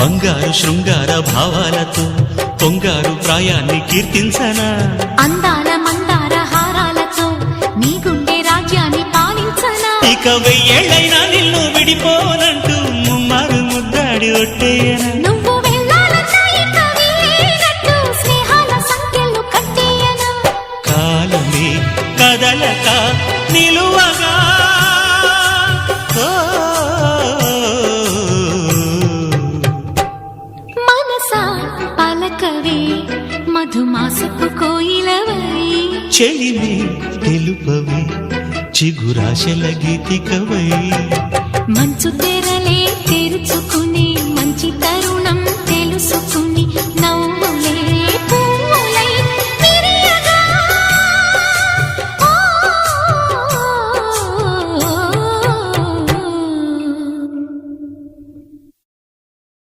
బంగారు శృంగార భావాలతో పొంగారు ప్రాయాన్ని కీర్తించనా అందాల మందార హారాలతో నీ గుండె రాజ్యాన్ని పాలించనా ఇక వెయ్యేళ్ళైనా నిన్ను విడిపోనంటూ ముమ్మారు ముద్దాడి ఒట్టేయనా నువ్వు వెళ్ళాలన్నా ఇక వీలేనట్టు స్నేహాల సంఖ్యలు కట్టేయనా కాలమే కదలక నిలువగా మనసా పలకవే మధుమాసపు కోయిలవై చెలిమి తెలుపవే చిగురాశల గీతికవై మంచు తెరలే తెరుచుకునే